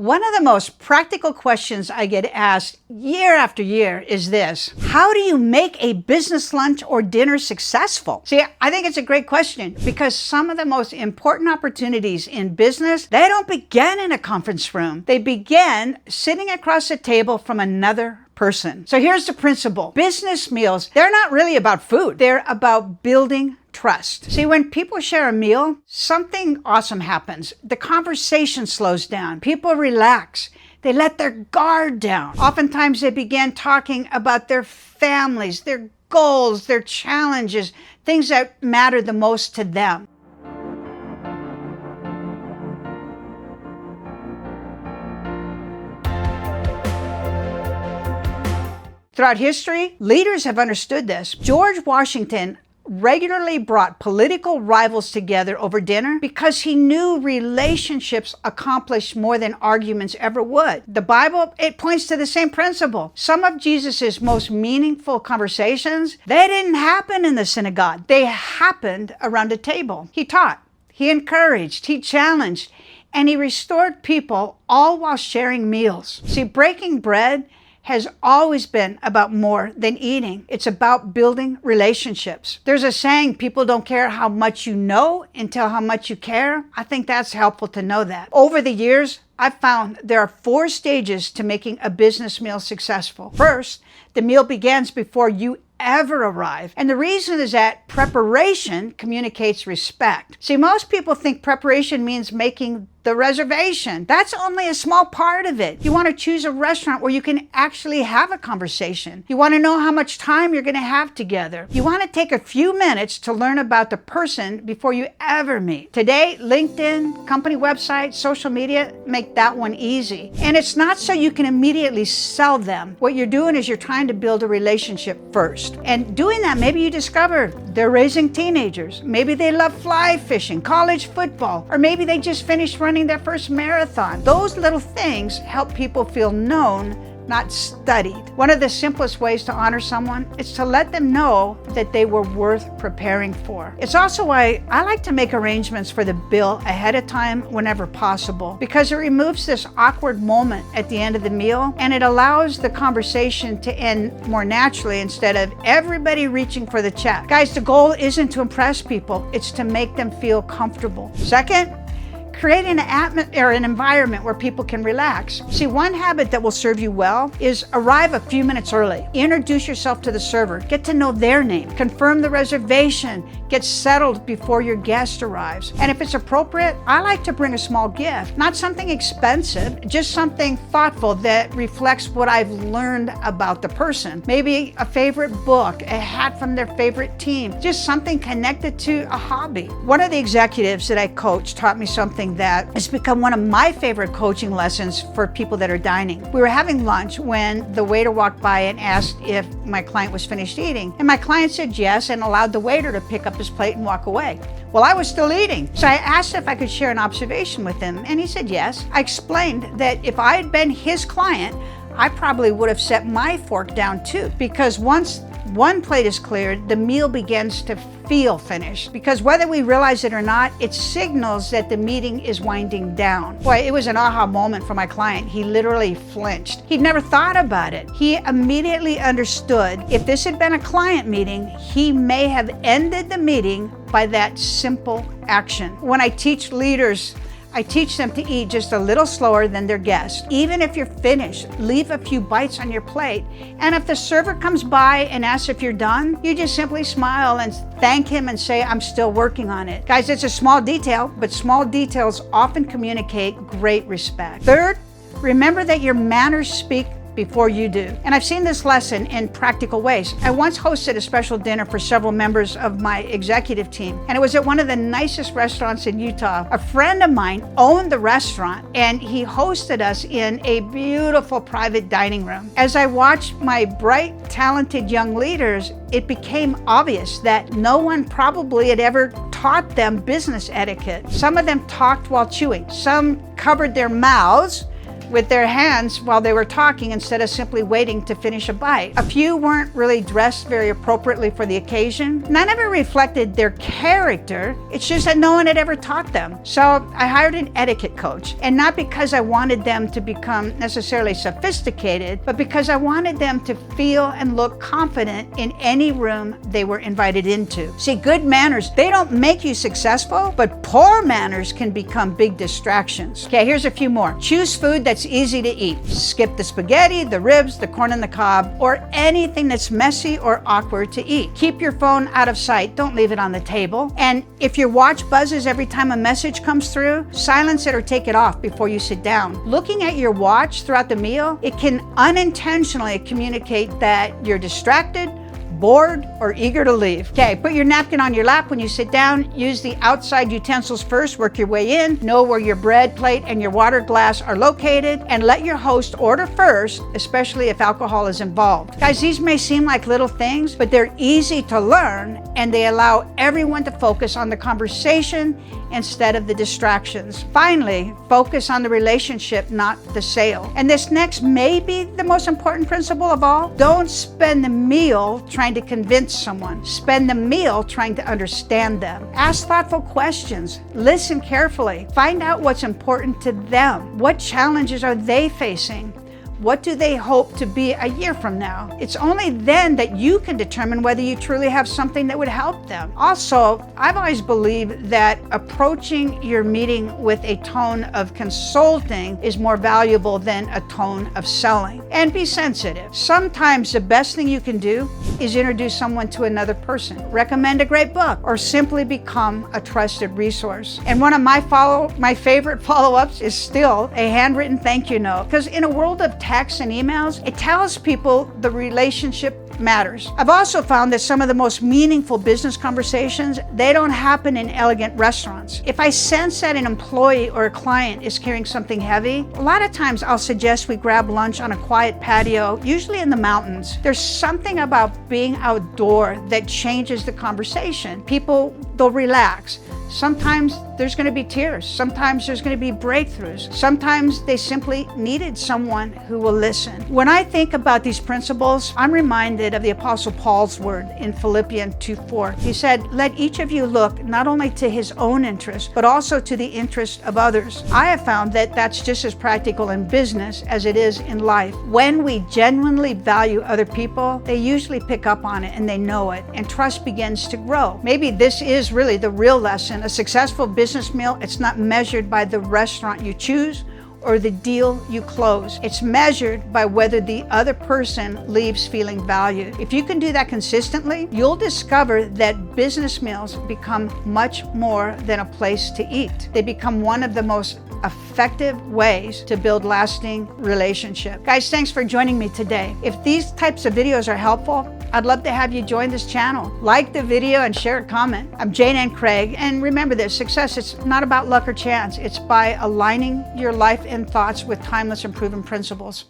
One of the most practical questions I get asked year after year is this: how do you make a business lunch or dinner successful? See, I think it's a great question because some of the most important opportunities in business, they don't begin in a conference room. They begin sitting across a table from another person. So here's the principle. Business meals, they're not really about food. They're about building trust. See, when people share a meal, something awesome happens. The conversation slows down. People relax. They let their guard down. Oftentimes they begin talking about their families, their goals, their challenges, things that matter the most to them. Throughout history, leaders have understood this. George Washington regularly brought political rivals together over dinner because he knew relationships accomplished more than arguments ever would. The Bible, it points to the same principle. Some of Jesus's most meaningful conversations, they didn't happen in the synagogue. They happened around a table. He taught, he encouraged, he challenged, and he restored people, all while sharing meals. See, breaking bread has always been about more than eating. It's about building relationships. There's a saying, people don't care how much you know until how much you care. I think that's helpful to know that. Over the years, I've found there are 4 stages to making a business meal successful. First, the meal begins before you ever arrive. And the reason is that preparation communicates respect. See, most people think preparation means making the reservation. That's only a small part of it. You want to choose a restaurant where you can actually have a conversation. You want to know how much time you're going to have together. You want to take a few minutes to learn about the person before you ever meet. Today, LinkedIn, company websites, social media make that one easy. And it's not so you can immediately sell them. What you're doing is you're trying to build a relationship first. And doing that, maybe you discover they're raising teenagers. Maybe they love fly fishing, college football, or maybe they just finished running their first marathon. Those little things help people feel known, not studied. One of the simplest ways to honor someone is to let them know that they were worth preparing for. It's also why I like to make arrangements for the bill ahead of time whenever possible, because it removes this awkward moment at the end of the meal and it allows the conversation to end more naturally instead of everybody reaching for the check. Guys, the goal isn't to impress people, it's to make them feel comfortable. Second, create an environment where people can relax. See, one habit that will serve you well is arrive a few minutes early. Introduce yourself to the server. Get to know their name. Confirm the reservation. Get settled before your guest arrives. And if it's appropriate, I like to bring a small gift. Not something expensive, just something thoughtful that reflects what I've learned about the person. Maybe a favorite book, a hat from their favorite team, just something connected to a hobby. One of the executives that I coached taught me something that has become one of my favorite coaching lessons for people that are dining. We were having lunch when the waiter walked by and asked if my client was finished eating. And my client said yes and allowed the waiter to pick up his plate and walk away. Well, I was still eating. So I asked if I could share an observation with him and he said yes. I explained that if I had been his client, I probably would have set my fork down too, because once one plate is cleared, the meal begins to feel finished. Because whether we realize it or not, it signals that the meeting is winding down. Boy, it was an aha moment for my client. He literally flinched. He'd never thought about it. He immediately understood if this had been a client meeting, he may have ended the meeting by that simple action. When I teach leaders, I teach them to eat just a little slower than their guests. Even if you're finished, leave a few bites on your plate. And if the server comes by and asks if you're done, you just simply smile and thank him and say, I'm still working on it. Guys, it's a small detail, but small details often communicate great respect. Third, remember that your manners speak before you do. And I've seen this lesson in practical ways. I once hosted a special dinner for several members of my executive team, and it was at one of the nicest restaurants in Utah. A friend of mine owned the restaurant, and he hosted us in a beautiful private dining room. As I watched my bright, talented young leaders, it became obvious that no one probably had ever taught them business etiquette. Some of them talked while chewing. Some covered their mouths with their hands while they were talking instead of simply waiting to finish a bite. A few weren't really dressed very appropriately for the occasion. None of it reflected their character. It's just that no one had ever taught them. So I hired an etiquette coach, and not because I wanted them to become necessarily sophisticated, but because I wanted them to feel and look confident in any room they were invited into. See, good manners, they don't make you successful, but poor manners can become big distractions. Okay, here's a few more. Choose food that's easy to eat. Skip the spaghetti, the ribs, the corn on the cob, or anything that's messy or awkward to eat. Keep your phone out of sight. Don't leave it on the table. And if your watch buzzes every time a message comes through, silence it or take it off before you sit down. Looking at your watch throughout the meal, it can unintentionally communicate that you're distracted, bored, or eager to leave. Okay, put your napkin on your lap when you sit down. Use the outside utensils first, work your way in, know where your bread plate and your water glass are located, and let your host order first, especially if alcohol is involved. Guys, these may seem like little things, but they're easy to learn, and they allow everyone to focus on the conversation instead of the distractions. Finally, focus on the relationship, not the sale. And this next may be the most important principle of all. Don't spend the meal trying to convince someone. Spend the meal trying to understand them. Ask thoughtful questions. Listen carefully. Find out what's important to them. What challenges are they facing? What do they hope to be a year from now? It's only then that you can determine whether you truly have something that would help them. Also, I've always believed that approaching your meeting with a tone of consulting is more valuable than a tone of selling. And be sensitive. Sometimes the best thing you can do is introduce someone to another person, recommend a great book, or simply become a trusted resource. And one of my favorite follow-ups is still a handwritten thank you note, because in a world of texts and emails, it tells people the relationship matters. I've also found that some of the most meaningful business conversations, they don't happen in elegant restaurants. If I sense that an employee or a client is carrying something heavy, a lot of times I'll suggest we grab lunch on a quiet patio, usually in the mountains. There's something about being outdoor that changes the conversation. People, they'll relax. Sometimes there's going to be tears. Sometimes there's going to be breakthroughs. Sometimes they simply needed someone who will listen. When I think about these principles, I'm reminded of the Apostle Paul's word in Philippians 2:4. He said, "Let each of you look not only to his own interest, but also to the interest of others." I have found that that's just as practical in business as it is in life. When we genuinely value other people, they usually pick up on it and they know it, and trust begins to grow. Maybe this is really the real lesson. A successful business meal, it's not measured by the restaurant you choose or the deal you close. It's measured by whether the other person leaves feeling valued. If you can do that consistently, you'll discover that business meals become much more than a place to eat. They become one of the most effective ways to build lasting relationships. Guys, thanks for joining me today. If these types of videos are helpful, I'd love to have you join this channel. Like the video and share a comment. I'm Jane Ann Craig, and remember this, success, it's not about luck or chance. It's by aligning your life and thoughts with timeless and proven principles.